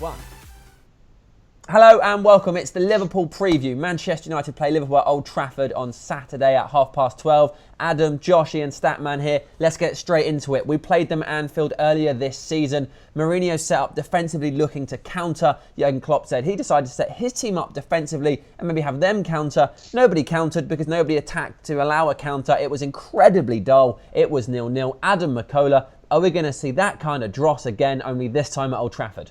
1. Hello and welcome. It's the Liverpool preview. Manchester United play Liverpool at Old Trafford on Saturday at 12:30. Adam, Joshi and Statman here. Let's get straight into it. We played them at Anfield earlier this season. Mourinho set up defensively looking to counter. Jurgen Klopp said he decided to set his team up defensively and maybe have them counter. Nobody countered because nobody attacked to allow a counter. It was incredibly dull. It was 0-0. Adam, McKola, are we going to see that kind of dross again, only this time at Old Trafford?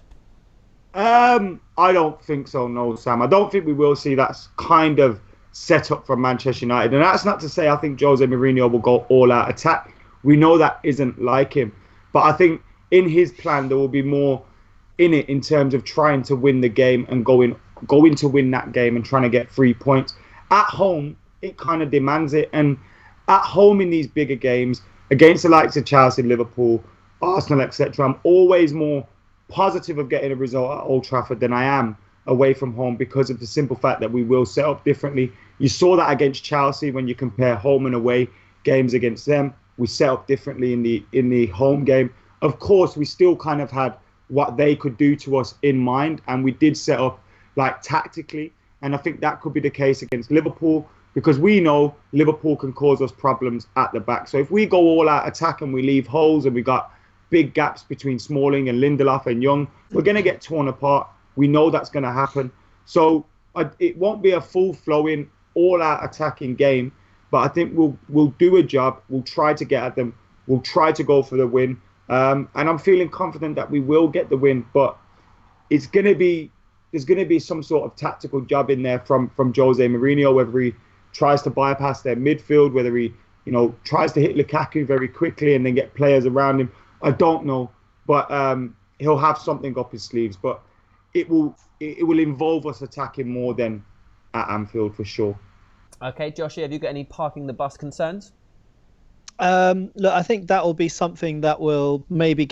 I don't think so, no, Sam. I don't think we will see that kind of setup from Manchester United. And that's not to say I think Jose Mourinho will go all-out attack. We know that isn't like him. But I think in his plan, there will be more in it in terms of trying to win the game and going to win that game and trying to get 3 points. At home, it kind of demands it. And at home in these bigger games, against the likes of Chelsea, Liverpool, Arsenal, etc., I'm always more positive of getting a result at Old Trafford than I am away from home because of the simple fact that we will set up differently. You saw that against Chelsea when you compare home and away games against them. We set up differently in the home game. Of course, we still kind of had what they could do to us in mind, and we did set up like tactically. And I think that could be the case against Liverpool because we know Liverpool can cause us problems at the back. So if we go all out attack and we leave holes and we got big gaps between Smalling and Lindelof and Young, we're going to get torn apart. We know that's going to happen. So it won't be a full-flowing, all-out attacking game, but I think we'll do a job. We'll try to get at them. We'll try to go for the win. And I'm feeling confident that we will get the win, but there's going to be some sort of tactical job in there from Jose Mourinho, whether he tries to bypass their midfield, whether he tries to hit Lukaku very quickly and then get players around him. I don't know, but he'll have something up his sleeves. But it will involve us attacking more than at Anfield for sure. Okay, Joshi, have you got any parking the bus concerns? Look, I think that will be something that will maybe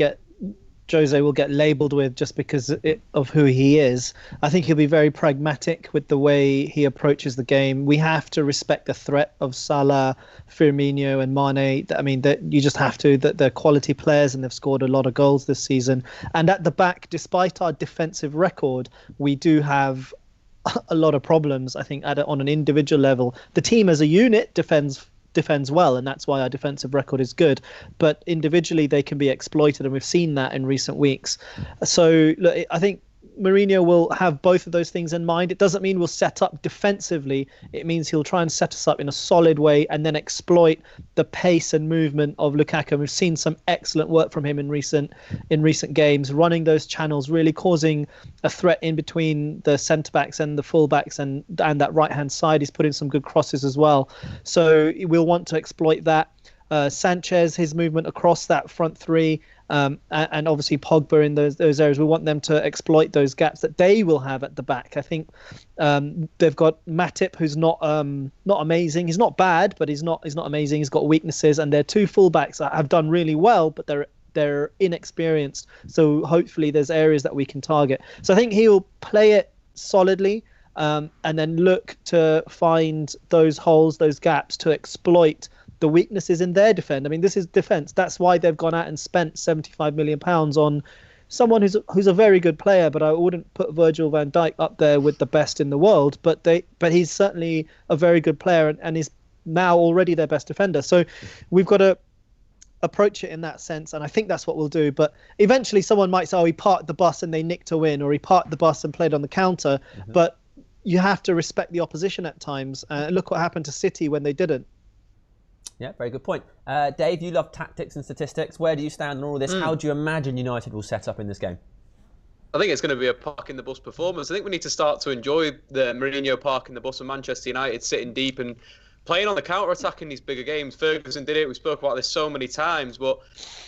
Jose will get labelled with just because of who he is. I think he'll be very pragmatic with the way he approaches the game. We have to respect the threat of Salah, Firmino and Mane. I mean, that you just have to. That they're quality players and they've scored a lot of goals this season. And at the back, despite our defensive record, we do have a lot of problems, I think, on an individual level. The team as a unit defends well, and that's why our defensive record is good, but individually they can be exploited, and we've seen that in recent weeks. So look, I think Mourinho will have both of those things in mind. It doesn't mean we'll set up defensively. It means he'll try and set us up in a solid way and then exploit the pace and movement of Lukaku. We've seen some excellent work from him in recent games, running those channels, really causing a threat in between the centre-backs and the full-backs and that right-hand side. He's put in some good crosses as well. So we'll want to exploit that. Sanchez, his movement across that front three, and obviously Pogba in those areas. We want them to exploit those gaps that they will have at the back. I think they've got Matip, who's not amazing. He's not bad, but he's not amazing. He's got weaknesses, and their two fullbacks that have done really well, but they're inexperienced. So hopefully there's areas that we can target. So I think he'll play it solidly, and then look to find those holes, those gaps to exploit the weaknesses in their defense. I mean, this is defense. That's why they've gone out and spent £75 million on someone who's a very good player, but I wouldn't put Virgil van Dijk up there with the best in the world. But he's certainly a very good player and is now already their best defender. So we've got to approach it in that sense, and I think that's what we'll do. But eventually someone might say, oh, he parked the bus and they nicked a win, or he parked the bus and played on the counter. Mm-hmm. But you have to respect the opposition at times. Look what happened to City when they didn't. Yeah, very good point. Dave, you love tactics and statistics. Where do you stand on all this? How do you imagine United will set up in this game? I think it's going to be a park in the bus performance. I think we need to start to enjoy the Mourinho park in the bus and Manchester United sitting deep and playing on the counter-attack in these bigger games. Ferguson did it. We spoke about this so many times, but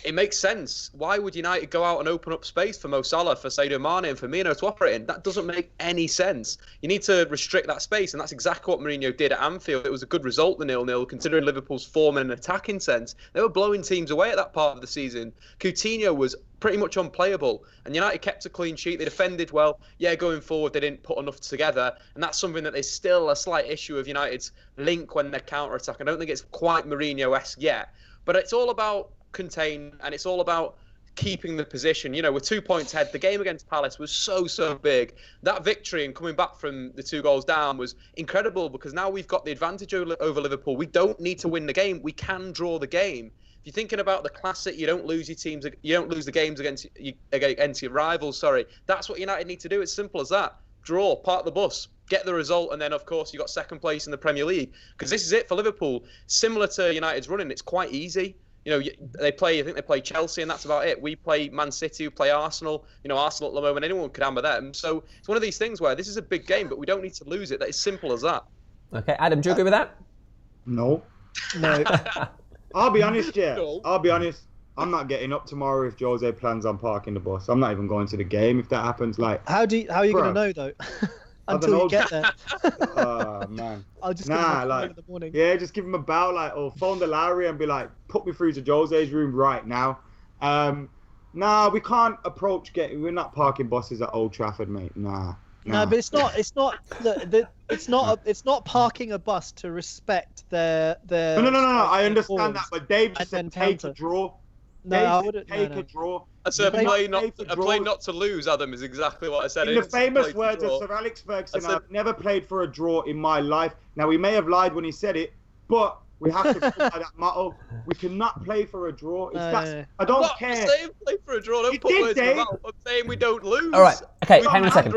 it makes sense. Why would United go out and open up space for Mo Salah, for Sadio Mane and Firmino to operate in? That doesn't make any sense. You need to restrict that space, and that's exactly what Mourinho did at Anfield. It was a good result, the 0-0, considering Liverpool's form in an attacking sense. They were blowing teams away at that part of the season. Coutinho was pretty much unplayable, and United kept a clean sheet. They defended well. Yeah, going forward they didn't put enough together, and that's something that is still a slight issue of United's link when they counter-attack. I don't think it's quite Mourinho-esque yet, but it's all about contain, and it's all about keeping the position. You know, we're 2 points ahead. The game against Palace was so big. That victory and coming back from the 2 goals down was incredible, because now we've got the advantage over Liverpool. We don't need to win the game. We can draw the game. If you're thinking about the classic, you don't lose the games against your rivals. Sorry, that's what United need to do. It's simple as that. Draw, park the bus, get the result, and then of course you got second place in the Premier League, because this is it for Liverpool. Similar to United's running, it's quite easy. You know, I think they play Chelsea, and that's about it. We play Man City, we play Arsenal. You know, Arsenal at the moment, anyone could hammer them. So it's one of these things where this is a big game, but we don't need to lose it. That is simple as that. Okay, Adam, do you agree with that? No. I'll be honest, yeah. I'll be honest. I'm not getting up tomorrow if Jose plans on parking the bus. I'm not even going to the game if that happens. Like, how are you going to know though? Until you get there. Oh man. I'll just give him a call in the morning. Yeah, just give him a bell, like, or phone the Lowry and be like, put me through to Jose's room right now. Nah, we can't approach we're not parking buses at Old Trafford, mate. Nah. No, but it's not parking a bus to respect their. No. I understand that, but Dave just said take a draw. No, I wouldn't take a draw. I said play not to lose, Adam, is exactly what I said. In the famous words of Sir Alex Ferguson, I've never played for a draw in my life. Now, he may have lied when he said it, but we have to go by that motto. We cannot play for a draw. I don't care. I'm saying play for a draw. Don't put words in my mouth. I'm saying we don't lose. All right. Okay, hang on a second.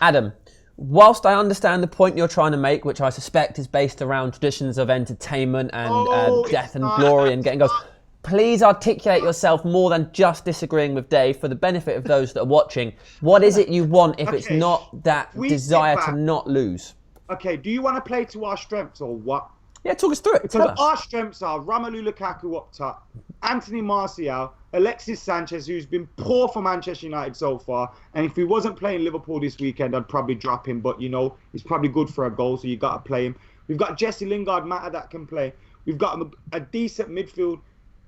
Adam, whilst I understand the point you're trying to make, which I suspect is based around traditions of entertainment and death and glory and getting goals, please articulate yourself more than just disagreeing with Dave for the benefit of those that are watching. What is it you want if it's not that desire to not lose? Okay, do you want to play to our strengths or what? Yeah, talk us through it. Because our strengths are Romelu Lukaku up top, Anthony Martial, Alexis Sanchez, who's been poor for Manchester United so far. And if he wasn't playing Liverpool this weekend, I'd probably drop him. But, you know, he's probably good for a goal, so you got to play him. We've got Jesse Lingard, Mata that can play. We've got a decent midfield.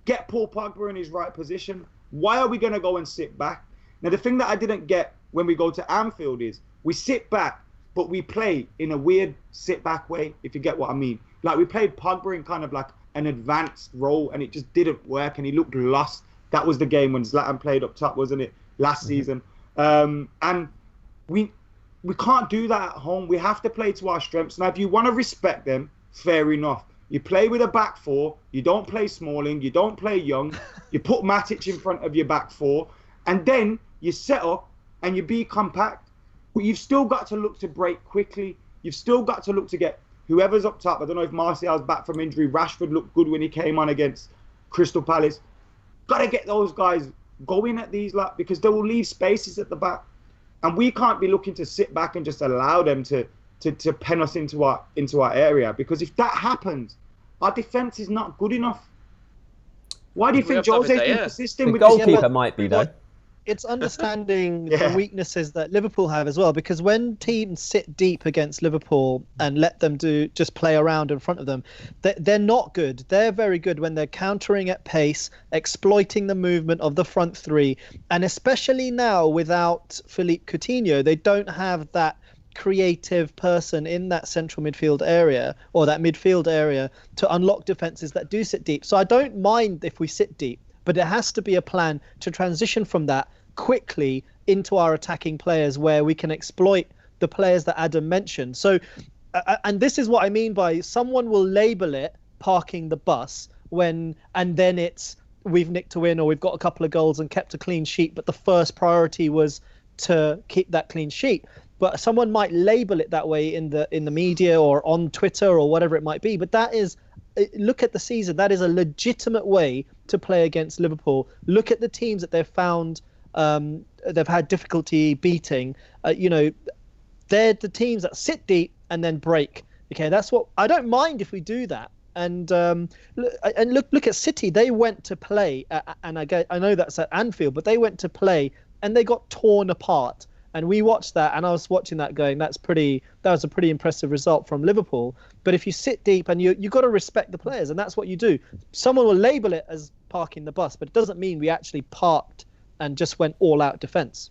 Get Paul Pogba in his right position. Why are we going to go and sit back? Now, the thing that I didn't get when we go to Anfield is we sit back, but we play in a weird sit-back way, if you get what I mean. Like, we played Pogba in kind of like an advanced role, and it just didn't work, and he looked lost. That was the game when Zlatan played up top, wasn't it, last season? And we can't do that at home. We have to play to our strengths. Now, if you want to respect them, fair enough. You play with a back four. You don't play Smalling. You don't play Young. You put Matic in front of your back four. And then you set up and you be compact. But you've still got to look to break quickly. You've still got to look to get whoever's up top. I don't know if Martial's back from injury. Rashford looked good when he came on against Crystal Palace. Got to get those guys going at these, because they will leave spaces at the back. And we can't be looking to sit back and just allow them to pen us into our area, because if that happens, our defence is not good enough. Why do you think Jose's been persistent with the goalkeeper? Might be though. It's understanding the weaknesses that Liverpool have as well, because when teams sit deep against Liverpool and let them just play around in front of them, they're not good. They're very good when they're countering at pace, exploiting the movement of the front three, and especially now without Philippe Coutinho, they don't have that creative person in that central midfield area or that midfield area to unlock defenses that do sit deep. So I don't mind if we sit deep, but it has to be a plan to transition from that quickly into our attacking players where we can exploit the players that Adam mentioned. So, and this is what I mean by someone will label it parking the bus and then it's we've nicked a win or we've got a couple of goals and kept a clean sheet, but the first priority was to keep that clean sheet. But someone might label it that way in the media or on Twitter or whatever it might be. But that is, look at the season. That is a legitimate way to play against Liverpool. Look at the teams that they've found they've had difficulty beating. They're the teams that sit deep and then break. Okay, that's what I don't mind if we do that. And look at City. They went to play, and I know that's at Anfield, but they went to play and they got torn apart. And we watched that, and I was watching that going, that was a pretty impressive result from Liverpool. But if you sit deep and you got to respect the players, and that's what you do. Someone will label it as parking the bus, but it doesn't mean we actually parked and just went all out defence.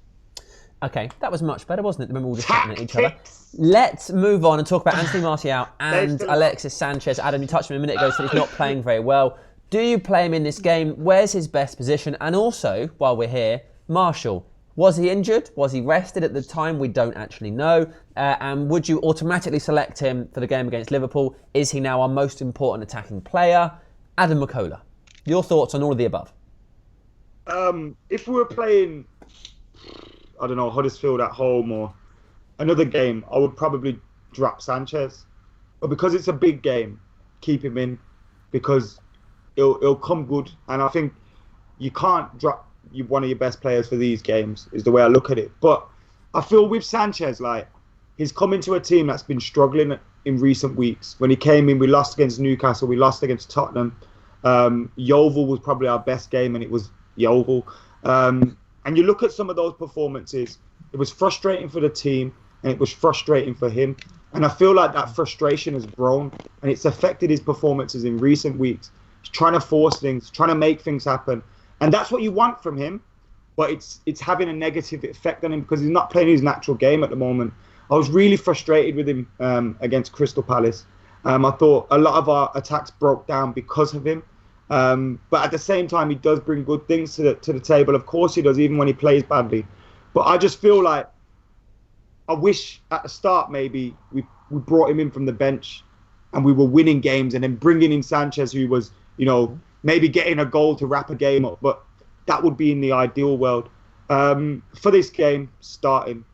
Okay, that was much better, wasn't it? Remember all just chatting at each other. Let's move on and talk about Anthony Martial and Alexis Sanchez. Adam, you touched on him a minute ago, said he's not playing very well. Do you play him in this game? Where's his best position? And also, while we're here, Martial. Was he injured? Was he rested at the time? We don't actually know. And would you automatically select him for the game against Liverpool? Is he now our most important attacking player? Adam McKola, your thoughts on all of the above? If we were playing, I don't know, Huddersfield at home or another game, I would probably drop Sanchez. But because it's a big game, keep him in because it'll come good. And I think you can't drop one of your best players for these games is the way I look at it. But I feel with Sanchez, like, he's come into a team that's been struggling in recent weeks. When he came in, we lost against Newcastle, we lost against Tottenham. Yeovil was probably our best game, and it was Yeovil. And you look at some of those performances, it was frustrating for the team, and it was frustrating for him. And I feel like that frustration has grown, and it's affected his performances in recent weeks. He's trying to force things, trying to make things happen. And that's what you want from him, but it's having a negative effect on him because he's not playing his natural game at the moment. I was really frustrated with him against Crystal Palace. I thought a lot of our attacks broke down because of him. But at the same time, he does bring good things to the table. Of course he does, even when he plays badly. But I just feel like I wish at the start maybe we brought him in from the bench and we were winning games and then bringing in Sanchez, who was, maybe getting a goal to wrap a game up, but that would be in the ideal world. For this game,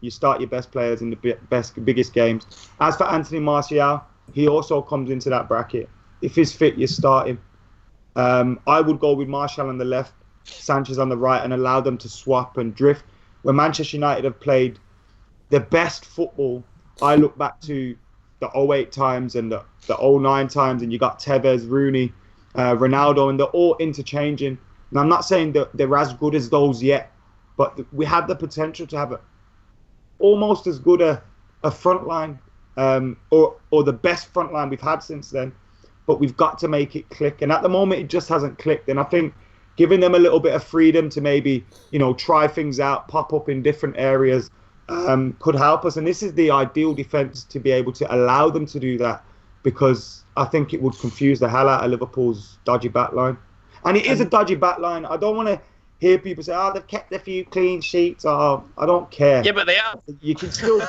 you start your best players in the biggest games. As for Anthony Martial, he also comes into that bracket. If he's fit, you start him. I would go with Martial on the left, Sanchez on the right, and allow them to swap and drift. When Manchester United have played the best football, I look back to the 08 times and the 09 times, and you got Tevez, Rooney, Ronaldo, and they're all interchanging. And I'm not saying that they're as good as those yet, but we have the potential to have almost as good a front line, or the best front line we've had since then. But we've got to make it click. And at the moment, it just hasn't clicked. And I think giving them a little bit of freedom to maybe, try things out, pop up in different areas, could help us. And this is the ideal defence to be able to allow them to do that, because I think it would confuse the hell out of Liverpool's dodgy backline. And it is a dodgy backline. I don't want to hear people say, they've kept a few clean sheets. I don't care. Yeah, but they have. You can still...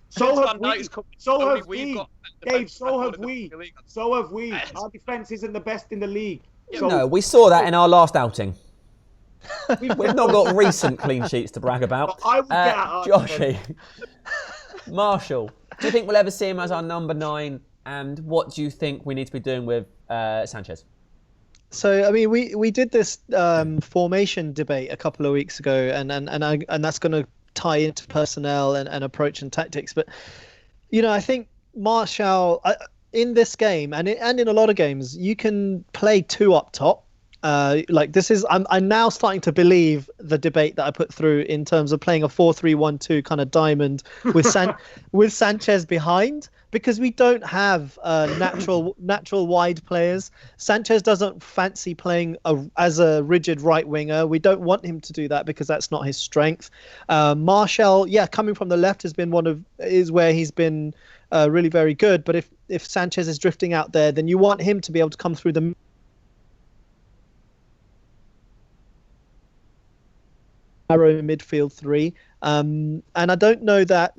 So have we. Dave, so have we. Our defence isn't the best in the league. So, no, we saw that in our last outing. We've not got recent clean sheets to brag about. I would get out Joshi. Martial, do you think we'll ever see him as our number 9? And what do you think we need to be doing with Sanchez? So, I mean, we did this formation debate a couple of weeks ago, and that's going to tie into personnel and approach and tactics. But, I think Martial, in this game and in a lot of games, you can play 2 up top. I'm now starting to believe the debate that I put through in terms of playing a 4-3-1-2 kind of diamond with Sanchez behind, because we don't have natural wide players. Sanchez doesn't fancy playing as a rigid right winger. We don't want him to do that because that's not his strength. Martial, coming from the left is where he's been really very good. But if Sanchez is drifting out there, then you want him to be able to come through the narrow midfield 3. And I don't know that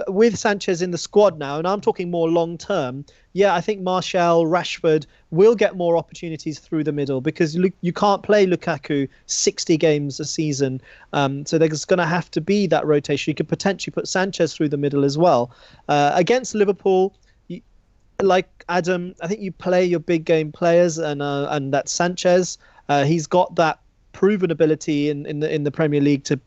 with Sanchez in the squad now, and I'm talking more long term, I think Martial, Rashford will get more opportunities through the middle, because you can't play Lukaku 60 games a season. So there's going to have to be that rotation. You could potentially put Sanchez through the middle as well. Against Liverpool, like Adam, I think you play your big game players, and that's Sanchez. He's got that proven ability in the Premier League to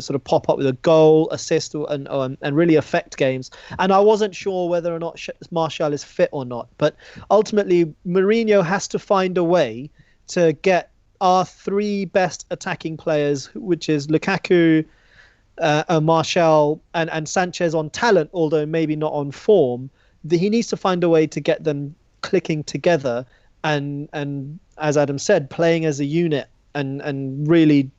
sort of pop up with a goal, assist, and really affect games. And I wasn't sure whether or not Martial is fit or not. But ultimately, Mourinho has to find a way to get our 3 best attacking players, which is Lukaku, Martial, and Sanchez on talent, although maybe not on form. He needs to find a way to get them clicking together and as Adam said, playing as a unit. And really,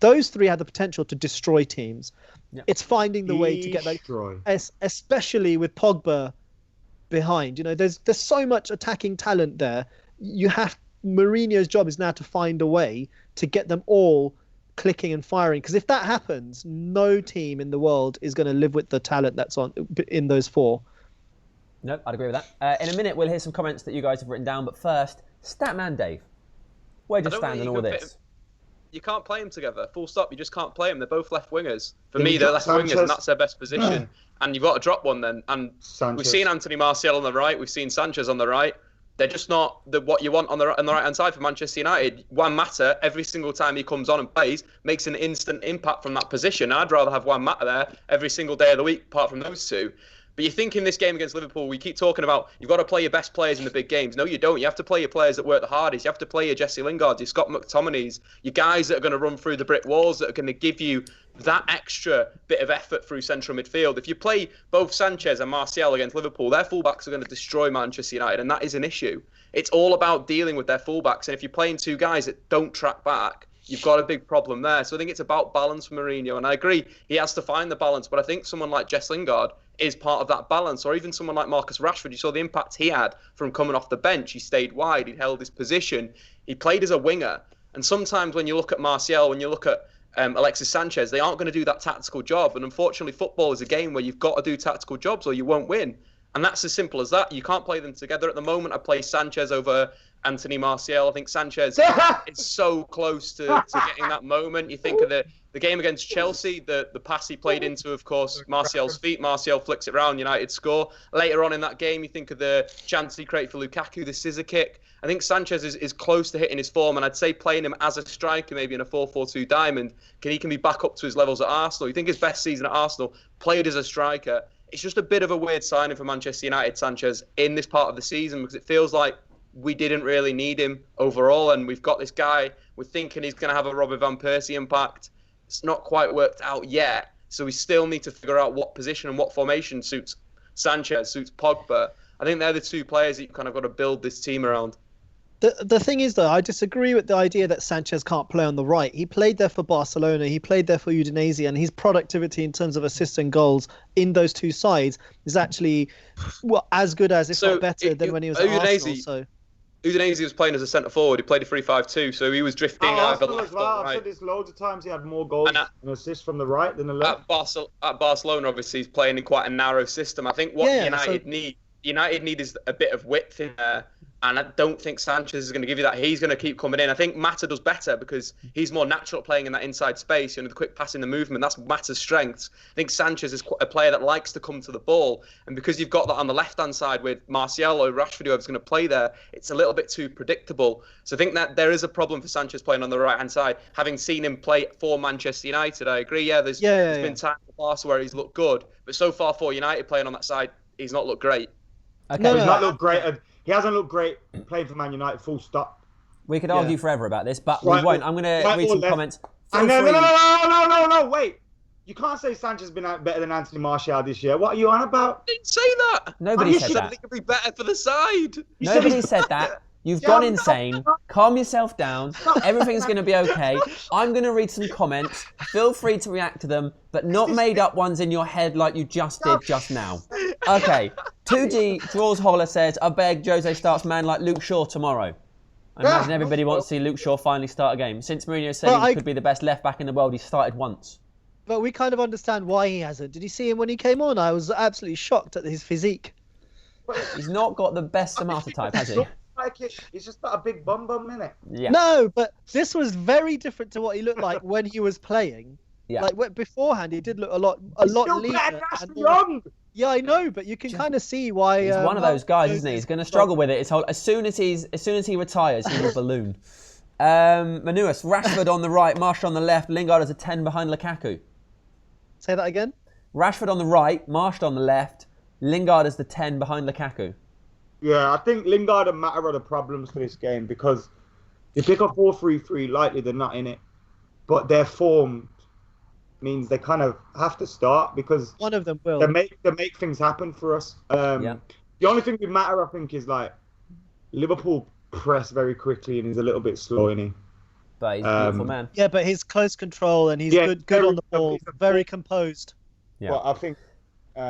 those 3 have the potential to destroy teams. Yeah. It's finding the way to get that, especially with Pogba behind. There's so much attacking talent there. You have Mourinho's job is now to find a way to get them all clicking and firing. Because if that happens, no team in the world is going to live with the talent that's in those four. No, I'd agree with that. In a minute, we'll hear some comments that you guys have written down. But first, Statman Dave, where do you stand on all this? You can't play them together. Full stop. You just can't play them. They're both left wingers. For me, they're left wingers, and that's their best position. And you've got to drop one then. And Sanchez. We've seen Anthony Martial on the right. We've seen Sanchez on the right. They're just not what you want on the right-hand side for Manchester United. Juan Mata, every single time he comes on and plays, makes an instant impact from that position. I'd rather have Juan Mata there every single day of the week, apart from those two. But you think in this game against Liverpool, we keep talking about you've got to play your best players in the big games. No, you don't. You have to play your players that work the hardest. You have to play your Jesse Lingards, your Scott McTominays, your guys that are going to run through the brick walls, that are going to give you that extra bit of effort through central midfield. If you play both Sanchez and Martial against Liverpool, their fullbacks are going to destroy Manchester United, and that is an issue. It's all about dealing with their fullbacks, and if you're playing two guys that don't track back, you've got a big problem there. So I think it's about balance for Mourinho, and I agree he has to find the balance, but I think someone like Jess Lingard is part of that balance, or even someone like Marcus Rashford. You saw the impact he had from coming off the bench. He stayed wide, he held his position, he played as a winger, and sometimes when you look at Martial, when you look at Alexis Sanchez, they aren't going to do that tactical job, and unfortunately football is a game where you've got to do tactical jobs or you won't win. And that's as simple as that. You can't play them together. At the moment, I play Sanchez over Anthony Martial. I think Sanchez is so close to getting that moment. You think of the game against Chelsea, the pass he played into, of course, Martial's feet. Martial flicks it round, United score. Later on in that game, you think of the chance he created for Lukaku, the scissor kick. I think Sanchez is close to hitting his form, and I'd say playing him as a striker, maybe in a 4-4-2 diamond, he can be back up to his levels at Arsenal. You think his best season at Arsenal, played as a striker. It's just a bit of a weird signing for Manchester United, Sanchez, in this part of the season, because it feels like we didn't really need him overall, and we've got this guy, we're thinking he's going to have a Robert Van Persie impact. It's not quite worked out yet, so we still need to figure out what position and what formation suits Sanchez, suits Pogba. I think they're the two players that you've kind of got to build this team around. The thing is, though, I disagree with the idea that Sanchez can't play on the right. He played there for Barcelona, he played there for Udinese, and his productivity in terms of assists and goals in those two sides is actually as good as, if not better, than when he was at Arsenal. So Udinese was playing as a centre forward. He played a 3-5-2, so he was drifting either left or right. I've said this loads of times. He had more goals and assists from the right than the left. At Barcelona, obviously, he's playing in quite a narrow system. I think what United need is a bit of width in there. And I don't think Sanchez is going to give you that. He's going to keep coming in. I think Mata does better because he's more natural at playing in that inside space. The quick passing, the movement, that's Mata's strengths. I think Sanchez is a player that likes to come to the ball. And because you've got that on the left-hand side with Martial or Rashford, whoever's going to play there, it's a little bit too predictable. So I think that there is a problem for Sanchez playing on the right-hand side. Having seen him play for Manchester United, I agree. There's been times in Barca where he's looked good. But so far for United playing on that side, he's not looked great. Okay. He's not looked great. He hasn't looked great playing for Man United, full stop. We could argue forever about this, but we won't. I'm going to read some comments. No, wait. You can't say Sanchez has been better than Anthony Martial this year. What are you on about? I didn't say that. Nobody said that. I think it'd be better for the side. Nobody said that. You've gone insane. Calm yourself down. Everything's going to be okay. I'm going to read some comments. Feel free to react to them, but not made up ones in your head like you just did just now. Okay. 2D Draws Holler says, I beg Jose starts man like Luke Shaw tomorrow. I imagine everybody wants to see Luke Shaw finally start a game. Since Mourinho said he could be the best left back in the world, he started once. But we kind of understand why he hasn't. Did you see him when he came on? I was absolutely shocked at his physique. He's not got the best Samata type, has he? He's just got a big bum, innit? Yeah. No, but this was very different to what he looked like when he was playing. Yeah. Like beforehand, he did look a lot leaner. Yeah, I know, but you can kind of see why. He's one of those guys, isn't he? He's going to struggle with it. As soon as he retires, he will balloon. Manuus, Rashford on the right, Martial on the left, Lingard as a 10 behind Lukaku. Say that again. Rashford on the right, Martial on the left, Lingard as the 10 behind Lukaku. Yeah, I think Lingard and Mata are the problems for this game because you pick a 4-3-3 lightly, they're not in it. But their form means they kind of have to start because one of them will. They make things happen for us. The only thing with Mata, I think, is like Liverpool press very quickly and he's a little bit slow, isn't he? But he's a beautiful man. Yeah, but he's close control and he's good on the ball, very composed. Yeah, well, I think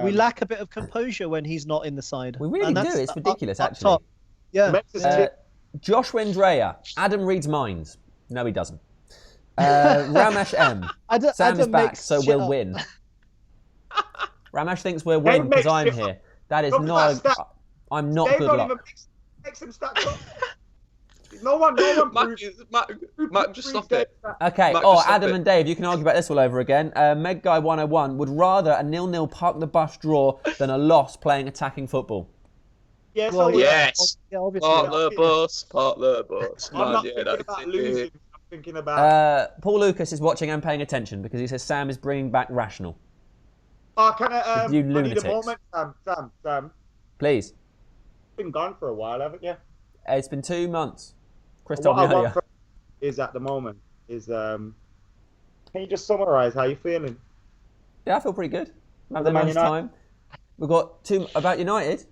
we lack a bit of composure when he's not in the side. We really do. It's ridiculous, actually. Top. Yeah. Josh Windrea. Adam reads minds. No, he doesn't. Ramesh M. Sam is back, so we'll win. Ramesh thinks we'll win because I'm here. That is not. I'm not good luck. Make some stats up. No one. Matt, just stop it. Okay. Adam and Dave, you can argue about this all over again. Meg Guy 101 would rather a 0-0 park the bus draw than a loss playing attacking football. Yes. Yeah, obviously. Park the bus. I'm not thinking about losing. I'm thinking about. Paul Lucas is watching and paying attention because he says Sam is bringing back rational. Can I? You I need lunatics. a moment, Sam. Please. Been gone for a while, haven't you? It's been 2 months. Chris told What me I earlier. want is at the moment is can you just summarise how you're feeling? Yeah, I feel pretty good. I'm having a nice time. We've got 2 about United.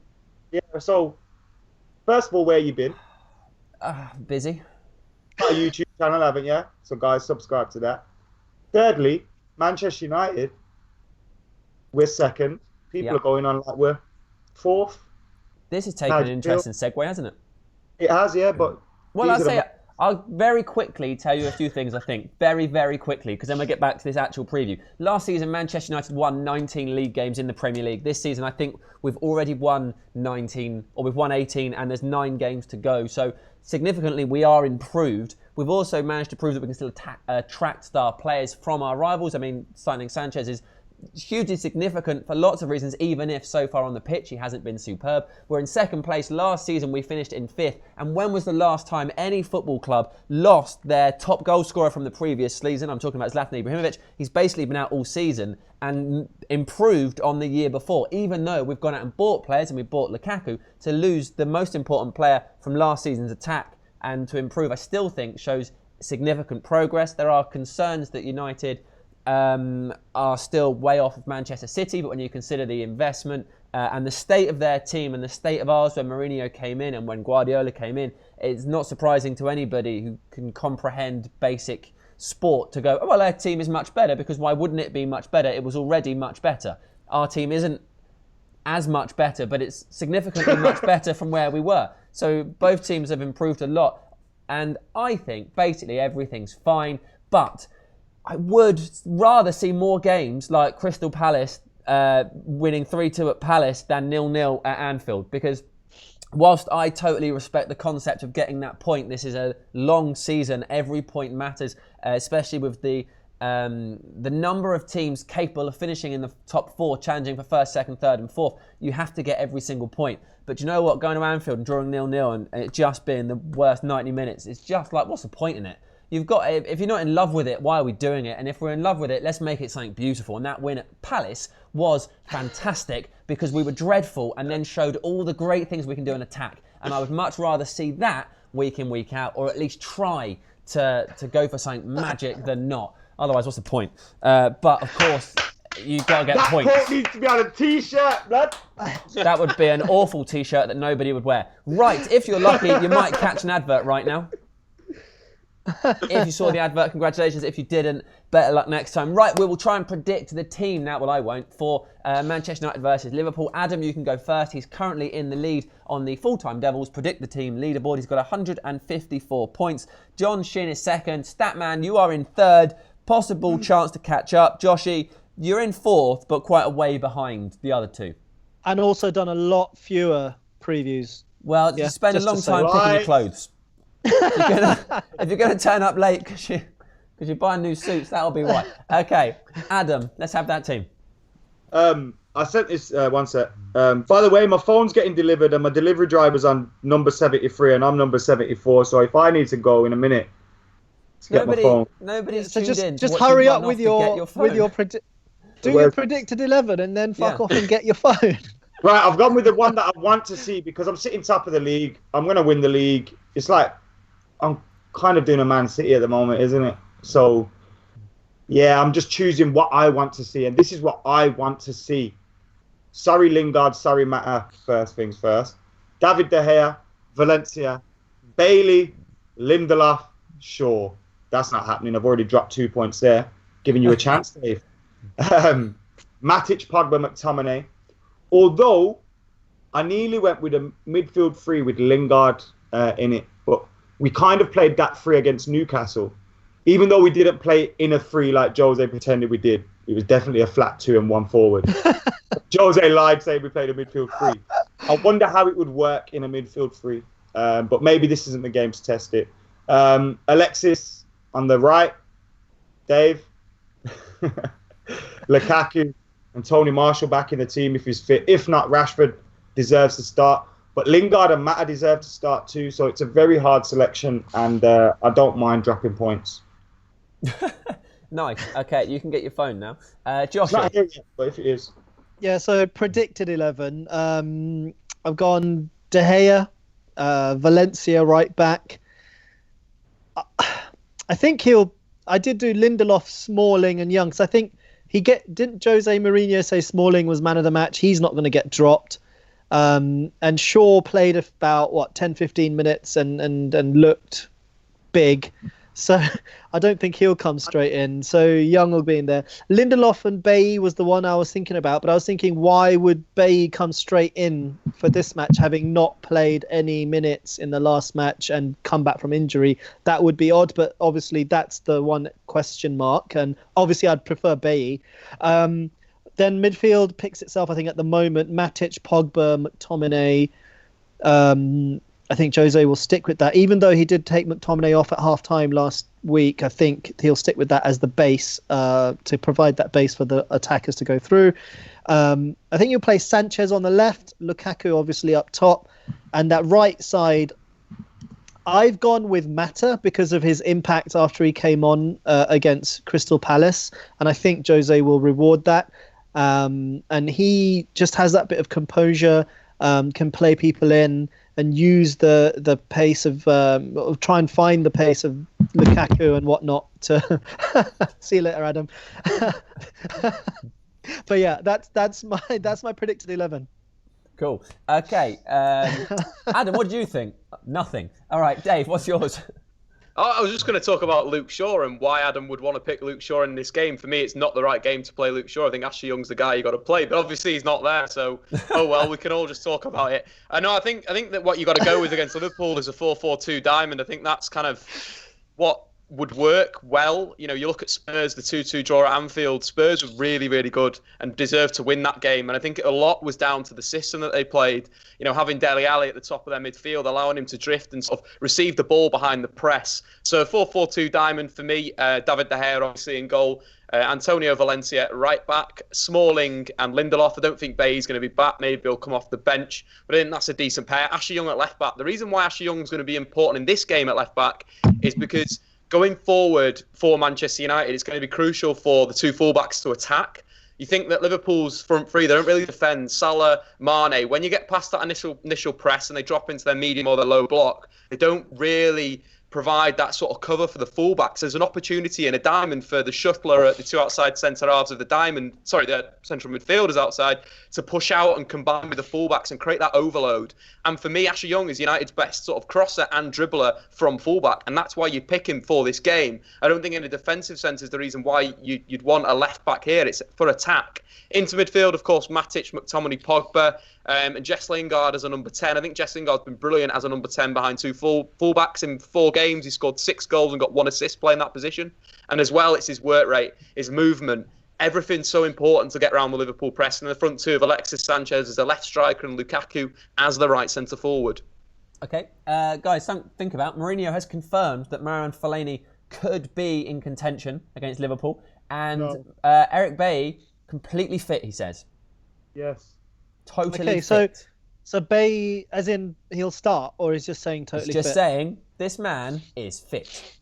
Yeah. So, first of all, where you been? Busy. Got a YouTube channel, haven't you? So, guys, subscribe to that. Thirdly, Manchester United. We're second. People are going on like we're fourth. This has taken an interesting segue, hasn't it? It has, yeah, but... Well, I'll very quickly tell you a few things, I think. Very, very quickly, because then we'll get back to this actual preview. Last season, Manchester United won 19 league games in the Premier League. This season, I think we've already won 19, or we've won 18, and there's 9 games to go. So, significantly, we are improved. We've also managed to prove that we can still attract star players from our rivals. I mean, signing Sanchez is hugely significant for lots of reasons, even if so far on the pitch he hasn't been superb. We're in second place. Last season we finished in 5th. And when was the last time any football club lost their top goal scorer from the previous season? I'm talking about Zlatan Ibrahimovic. He's basically been out all season and improved on the year before, even though we've gone out and bought players and we bought Lukaku. To lose the most important player from last season's attack and to improve, I still think shows significant progress. There are concerns that United are still way off of Manchester City, but when you consider the investment and the state of their team and the state of ours when Mourinho came in and when Guardiola came in, it's not surprising to anybody who can comprehend basic sport to go, oh, well, our team is much better, because why wouldn't it be much better? It was already much better. Our team isn't as much better, but it's significantly much better from where we were. So both teams have improved a lot, and I think basically everything's fine, but I would rather see more games like Crystal Palace winning 3-2 at Palace than 0-0 at Anfield, because whilst I totally respect the concept of getting that point, this is a long season. Every point matters, especially with the number of teams capable of finishing in the top 4, challenging for 1st, 2nd, 3rd and 4th. You have to get every single point. But you know what? Going to Anfield and drawing 0-0 and it just being the worst 90 minutes, it's just like, what's the point in it? You've got, if you're not in love with it, why are we doing it? And if we're in love with it, let's make it something beautiful. And that win at Palace was fantastic because we were dreadful and then showed all the great things we can do in attack. And I would much rather see that week in, week out, or at least try to go for something magic than not. Otherwise, what's the point? But of course, you've got to get points. That quote needs to be on a t-shirt, blood. That would be an awful t-shirt that nobody would wear. Right, if you're lucky, you might catch an advert right now. If you saw the advert, congratulations. If you didn't, better luck next time. Right, we will try and predict the team now. Well, I won't. For Manchester United versus Liverpool. Adam, you can go first. He's currently in the lead on the Full-Time Devils Predict the Team leaderboard. He's got 154 points. John Shin is second. Statman, you are in third. Possible chance to catch up. Joshi, you're in fourth, but quite a way behind the other two. And also done a lot fewer previews. Well, you spend a long time picking your clothes. If you're going to turn up late because you're buying new suits, that'll be why. Okay, Adam, let's have that team. I sent this one sec. By the way, my phone's getting delivered and my delivery driver's on number 73 and I'm number 74. So if I need to go in a minute to get my phone. Nobody's so tuned in. Just hurry up with your predicted 11 and then fuck off and get your phone. Right, I've gone with the one that I want to see because I'm sitting top of the league. I'm going to win the league. It's like I'm kind of doing a Man City at the moment, isn't it? So, yeah, I'm just choosing what I want to see. And this is what I want to see. Sorry, Lingard. Sorry, Mata. First things first. David De Gea, Valencia, Bailey, Lindelof, Shaw. That's not happening. I've already dropped 2 points there. Giving you a chance, Dave. Matic, Pogba, McTominay. Although, I nearly went with a midfield 3 with Lingard in it. but we kind of played that 3 against Newcastle. Even though we didn't play in a 3 like Jose pretended we did, it was definitely a flat 2 and 1 forward. Jose lied saying we played a midfield 3. I wonder how it would work in a midfield 3, but maybe this isn't the game to test it. Alexis on the right, Dave, Lukaku and Tony Martial back in the team if he's fit. If not, Rashford deserves to start. But Lingard and Mata deserve to start too, so it's a very hard selection, and I don't mind dropping points. Nice. Okay, you can get your phone now. Josh. It's not here yet, but if it is. Yeah, so predicted 11. I've gone De Gea, Valencia right back. I think I did do Lindelof, Smalling and Young, because I think didn't Jose Mourinho say Smalling was man of the match? He's not going to get dropped. And Shaw played about 10-15 minutes and looked big, so I don't think he'll come straight in. So Young will be in there. Lindelof and Bailly was the one I was thinking about, but I was thinking, why would Bailly come straight in for this match, having not played any minutes in the last match and come back from injury? That would be odd, but obviously that's the one question mark, and obviously I'd prefer Bailly. Then midfield picks itself, I think, at the moment. Matic, Pogba, McTominay. I think Jose will stick with that. Even though he did take McTominay off at half-time last week, I think he'll stick with that as the base, to provide that base for the attackers to go through. I think you'll play Sanchez on the left, Lukaku obviously up top. And that right side, I've gone with Mata because of his impact after he came on against Crystal Palace. And I think Jose will reward that. And he just has that bit of composure, can play people in and use the pace of try and find the pace of Lukaku and whatnot to see you later, Adam. But yeah, that's my predicted 11. Cool. Okay, Adam, what do you think? Nothing. All right, Dave, what's yours? I was just going to talk about Luke Shaw and why Adam would want to pick Luke Shaw in this game. For me, it's not the right game to play Luke Shaw. I think Ashley Young's the guy you got to play, but obviously he's not there. So, oh well, we can all just talk about it. I think that what you got to go with against Liverpool is a 4-4-2 diamond. I think that's kind of what would work well. You know, you look at Spurs, the 2-2 draw at Anfield. Spurs were really, really good and deserved to win that game. And I think a lot was down to the system that they played. You know, having Dele Alli at the top of their midfield, allowing him to drift and sort of receive the ball behind the press. So 4-4-2 diamond for me. David De Gea obviously in goal. Antonio Valencia right back, Smalling and Lindelof. I don't think Bailly's going to be back. Maybe he'll come off the bench, but I think that's a decent pair. Ashley Young at left back. The reason why Ashley Young's going to be important in this game at left back is because going forward for Manchester United, it's going to be crucial for the two fullbacks to attack. You think that Liverpool's front three, they don't really defend. Salah, Mane, when you get past that initial press and they drop into their medium or their low block, they don't really provide that sort of cover for the fullbacks. There's an opportunity in a diamond for the shuttler at the two outside centre halves of the the central midfielders outside, to push out and combine with the fullbacks and create that overload. And for me, Ashley Young is United's best sort of crosser and dribbler from fullback, and that's why you pick him for this game. I don't think in a defensive sense is the reason why you'd want a left back here. It's for attack. Into midfield, of course, Matic, McTominay, Pogba, and Jess Lingard as a number 10. I think Jess Lingard's been brilliant as a number 10 behind two fullbacks. In 4 games, he scored 6 goals and got 1 assist playing that position. And as well, it's his work rate, his movement. Everything's so important to get around the Liverpool press. And the front two of Alexis Sanchez as the left striker and Lukaku as the right centre forward. Okay, guys, something to think about. Mourinho has confirmed that Marouane Fellaini could be in contention against Liverpool. And Eric Bailly, completely fit, he says. Yes. Totally fit. So Bailly, as in he'll start, or he's just saying totally fit? He's just saying this man is fit.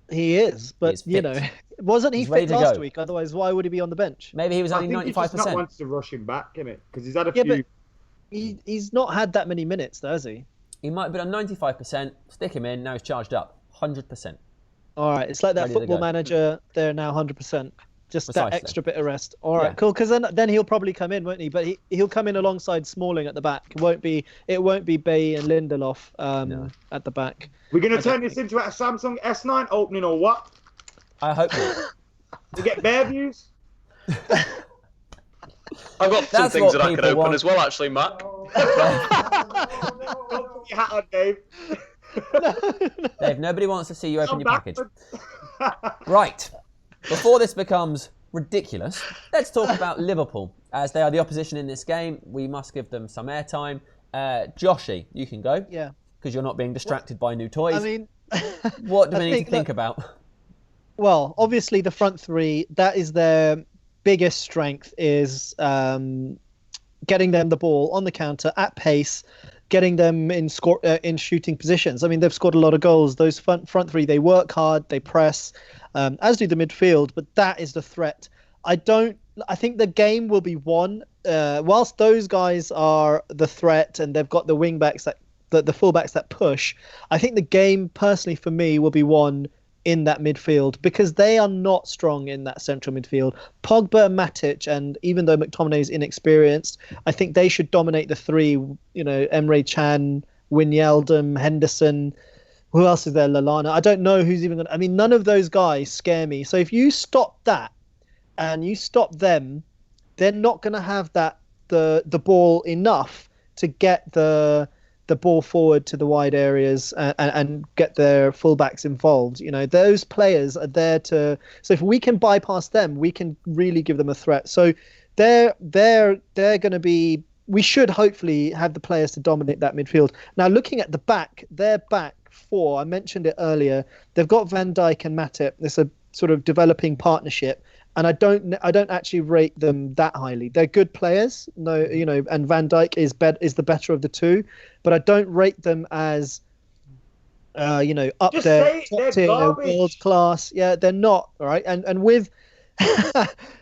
He is, but you know, wasn't he fit last week? Otherwise, why would he be on the bench? Maybe he was only 95%. He just not wants to rush him back, innit? Because he's had a few. But he's not had that many minutes, though, has he? He might have been on 95%. Stick him in. Now he's charged up 100%. All right, it's like that Football Manager. They're now 100%. Just precisely. That extra bit of rest. All right, cool. Because then he'll probably come in, won't he? But he'll come in alongside Smalling at the back. It won't be Bailly and Lindelof at the back. We're gonna turn this into a Samsung S9 opening or what? I hope not. We get bear views. I've got some things that I could open as well, actually, Matt. Don't put your hat on, Dave. Dave, nobody wants to see you open Come your back. package. Right. Before this becomes ridiculous, let's talk about Liverpool. As they are the opposition in this game, we must give them some airtime. Joshi, you can go. Yeah. Because you're not being distracted by new toys. I mean, what do we need to think about? Well, obviously the front three, that is their biggest strength, is getting them the ball on the counter at pace, getting them in shooting positions. I mean, they've scored a lot of goals. Those front three, they work hard, they press, as do the midfield, but that is the threat. I think the game will be won, whilst those guys are the threat and they've got the wing backs the fullbacks that push. I think the game, personally for me, will be won in that midfield because they are not strong in that central midfield. Pogba, Matic, and even though McTominay is inexperienced, I think they should dominate the three. You know, Emre Can, Wijnaldum, Henderson. Who else is there? Lallana. I don't know who's even going to... I mean, none of those guys scare me. So if you stop that and you stop them, they're not going to have the ball enough to get the ball forward to the wide areas and get their fullbacks involved. You know, those players are there to... So if we can bypass them, we can really give them a threat. So they're going to be... We should hopefully have the players to dominate that midfield. Now, looking at the back, their back four, I mentioned it earlier, they've got Van Dijk and Matip. It's a sort of developing partnership. And I don't actually rate them that highly. They're good players, and Van Dijk is the better of the two, but I don't rate them as, up Just there, say top they're tier, garbage. world class. Yeah, they're not. All right, and with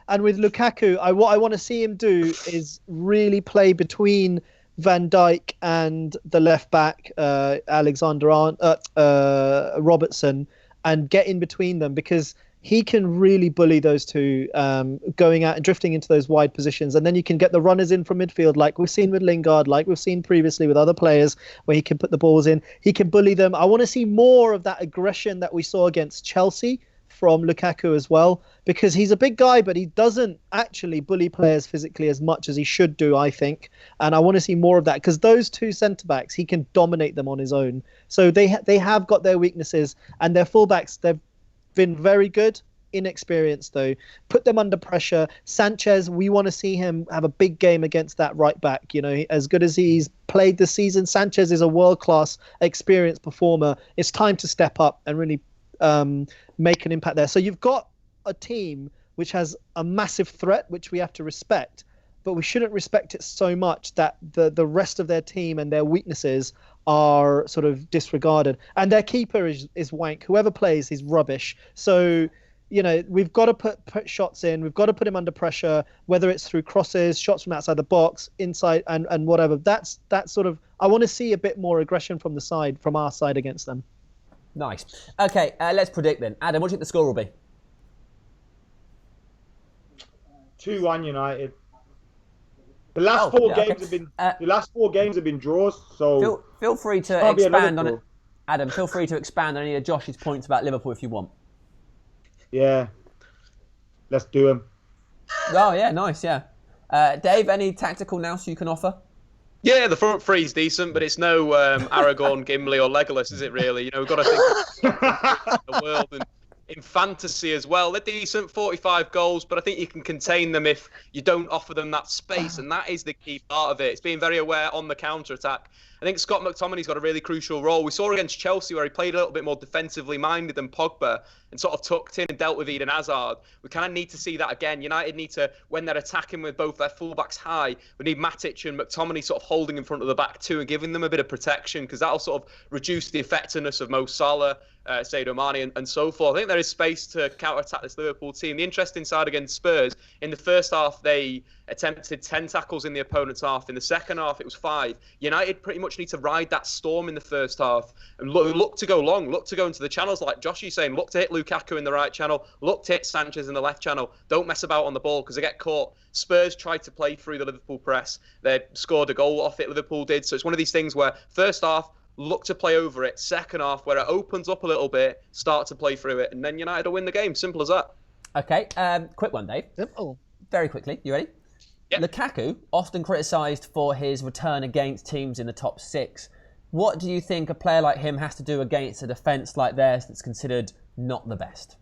and with Lukaku, what I want to see him do is really play between Van Dijk and the left back Robertson, and get in between them because he can really bully those two, going out and drifting into those wide positions. And then you can get the runners in from midfield, like we've seen with Lingard, like we've seen previously with other players, where he can put the balls in. He can bully them. I want to see more of that aggression that we saw against Chelsea from Lukaku as well, because he's a big guy, but he doesn't actually bully players physically as much as he should do, I think. And I want to see more of that, because those two centre-backs, he can dominate them on his own. So they have got their weaknesses, and their fullbacks, they've been very good, inexperienced though. Put them under pressure. Sanchez, we want to see him have a big game against that right back. You know, as good as he's played this season, Sanchez is a world-class, experienced performer. It's time to step up and really make an impact there. So you've got a team which has a massive threat, which we have to respect, but we shouldn't respect it so much that the rest of their team and their weaknesses are sort of disregarded. And their keeper is wank. Whoever plays, he's rubbish. So, you know, we've got to put shots in. We've got to put him under pressure, whether it's through crosses, shots from outside the box, inside, and whatever. That's sort of... I want to see a bit more aggression from our side against them. Nice. Okay, let's predict then. Adam, what do you think the score will be? 2-1 United. The last four games have been draws, so feel free to can't be expand on another it. Adam, feel free to expand on any of Josh's points about Liverpool if you want. yeah, let's do them. Oh yeah, nice, yeah. Dave, any tactical nous you can offer? Yeah, the front three's decent, but it's no Aragorn, Gimli, or Legolas, is it really? You know, we've got to think of the world and in fantasy as well. They're decent, 45 goals, but I think you can contain them if you don't offer them that space, and that is the key part of it. It's being very aware on the counter-attack. I think Scott McTominay's got a really crucial role. We saw against Chelsea where he played a little bit more defensively minded than Pogba and sort of tucked in and dealt with Eden Hazard. We kind of need to see that again. United need to, when they're attacking with both their fullbacks high, we need Matic and McTominay sort of holding in front of the back too and giving them a bit of protection, because that'll sort of reduce the effectiveness of Mo Salah, Sadio Mane and so forth. I think there is space to counter-attack this Liverpool team. The interesting side against Spurs, in the first half they attempted 10 tackles in the opponent's half. In the second half it was 5. United pretty much need to ride that storm in the first half and look to go long, look to go into the channels like Joshi's saying, look to hit Lukaku in the right channel, look to hit Sanchez in the left channel. Don't mess about on the ball because they get caught. Spurs tried to play through the Liverpool press. They scored a goal off it, Liverpool did. So it's one of these things where first half, look to play over it. Second half, where it opens up a little bit, start to play through it, and then United will win the game. Simple as that. Okay, quick one, Dave. Simple. Very quickly. You ready? Yeah. Lukaku, often criticised for his return against teams in the top 6. What do you think a player like him has to do against a defence like theirs that's considered not the best?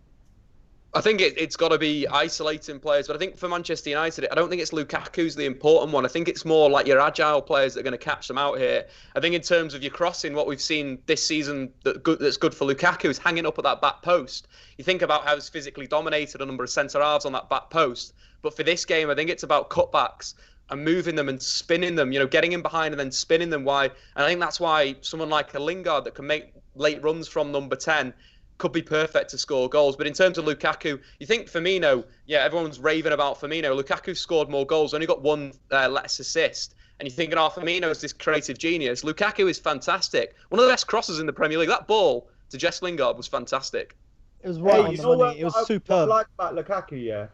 I think it's got to be isolating players, but I think for Manchester United, I don't think it's Lukaku's the important one. I think it's more like your agile players that are going to catch them out here. I think in terms of your crossing, what we've seen this season that's good for Lukaku is hanging up at that back post. You think about how he's physically dominated a number of centre-halves on that back post, but for this game, I think it's about cutbacks and moving them and spinning them, getting in behind and then spinning them wide. And I think that's why someone like a Lingard that can make late runs from number 10 could be perfect to score goals. But in terms of Lukaku, you think Firmino, everyone's raving about Firmino. Lukaku scored more goals, only got one less assist. And you're thinking, Firmino's this creative genius. Lukaku is fantastic. One of the best crosses in the Premier League. That ball to Jess Lingard was fantastic. It was right on the money. It was superb. What I like about Lukaku,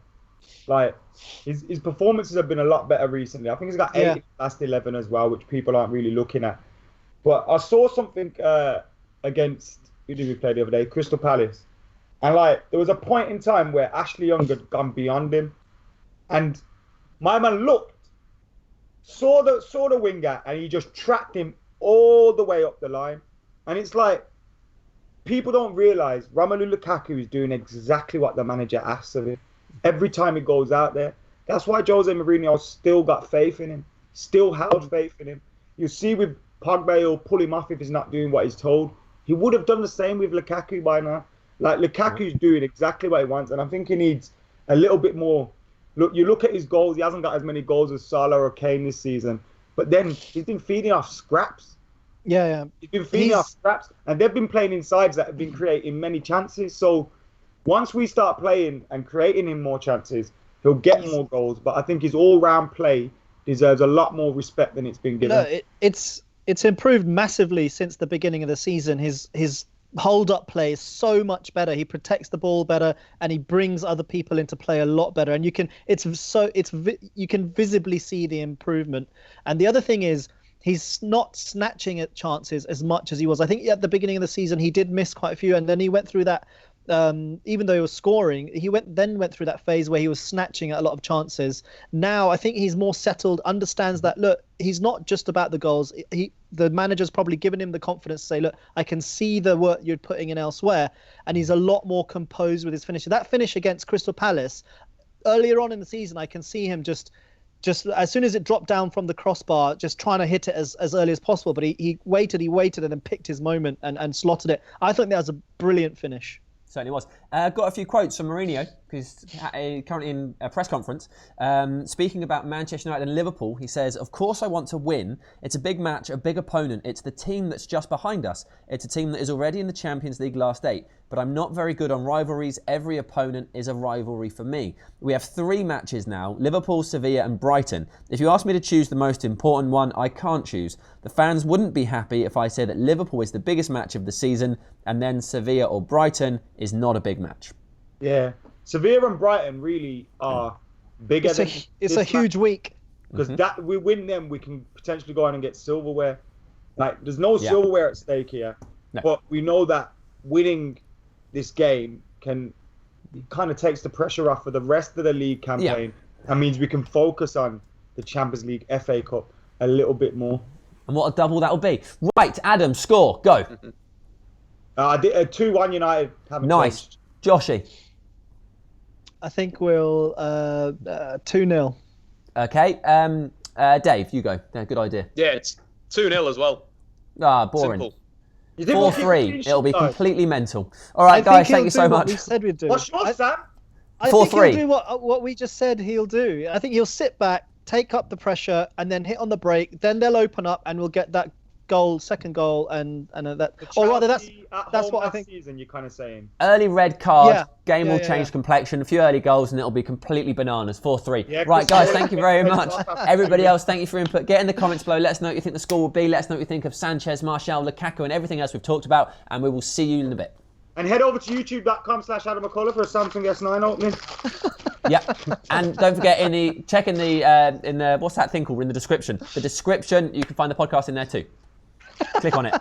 like his performances have been a lot better recently. I think he's got 8 in the last 11 as well, which people aren't really looking at. But I saw something against, who did we play the other day? Crystal Palace. And there was a point in time where Ashley Young had gone beyond him. And my man saw the winger, and he just tracked him all the way up the line. And it's like, people don't realise Romelu Lukaku is doing exactly what the manager asks of him. Every time he goes out there. That's why Jose Mourinho still got faith in him. Still held faith in him. You see with Pogba, he'll pull him off if he's not doing what he's told. He would have done the same with Lukaku by now. Lukaku's doing exactly what he wants, and I think he needs a little bit more. Look, you look at his goals, he hasn't got as many goals as Salah or Kane this season, but then he's been feeding off scraps. Yeah. He's been feeding off scraps, and they've been playing in sides that have been creating many chances. So once we start playing and creating him more chances, he'll get more goals. But I think his all-round play deserves a lot more respect than it's been given. No, it's improved massively since the beginning of the season. His hold-up play is so much better. He protects the ball better, and he brings other people into play a lot better. And you can visibly see the improvement. And the other thing is, he's not snatching at chances as much as he was. I think at the beginning of the season he did miss quite a few, and then he went through that. Even though he was scoring, he went through that phase where he was snatching at a lot of chances. Now I think he's more settled, understands that, look, he's not just about the goals. The manager's probably given him the confidence to say, look, I can see the work you're putting in elsewhere, and he's a lot more composed with his finish. That finish against Crystal Palace earlier on in the season, I can see him just as soon as it dropped down from the crossbar, just trying to hit it as early as possible. But he waited and then picked his moment and slotted it. I think that was a brilliant finish. Certainly was. Got a few quotes from Mourinho, because currently in a press conference. Speaking about Manchester United and Liverpool, he says, "Of course I want to win. It's a big match, a big opponent. It's the team that's just behind us. It's a team that is already in the Champions League last 8. But I'm not very good on rivalries. Every opponent is a rivalry for me. We have 3 matches now, Liverpool, Sevilla and Brighton. If you ask me to choose the most important one, I can't choose. The fans wouldn't be happy if I say that Liverpool is the biggest match of the season and then Sevilla or Brighton is not a big match." Yeah. Sevilla and Brighton really are bigger. It's a huge week. Because that we win them, we can potentially go on and get silverware. There's no silverware at stake here. No. But we know that winning this game kind of takes the pressure off for the rest of the league campaign. That means we can focus on the Champions League, FA Cup a little bit more. And what a double that'll be. Right, Adam, score, go. I did 2-1 United. Nice. Changed. Joshi. I think we'll 2-0. Okay. Dave, you go. Yeah, good idea. Yeah, it's 2-0 as well. Boring. Simple. 4-3. It'll be completely mental. All right, guys, thank you so much. What we said we'd do. What's yours, Sam? I think he'll do what we just said he'll do. I think he'll sit back, take up the pressure, and then hit on the break. Then they'll open up, and we'll get that second goal, and that. Or rather, that's what I think. Season, you're kind of saying. Early red card, game will change complexion. A few early goals, and it'll be completely bananas. 4-3. Yeah, right, guys, thank you very much. Everybody else, thank you for your input. Get in the comments below. Let us know what you think the score will be. Let us know what you think of Sanchez, Martial, Lukaku, and everything else we've talked about. And we will see you in a bit. And head over to youtube.com/Adam McKola for a Samsung S9 opening. Yeah, and don't forget check in the what's that thing called? We're in the description. The description, you can find the podcast in there too. Click on it.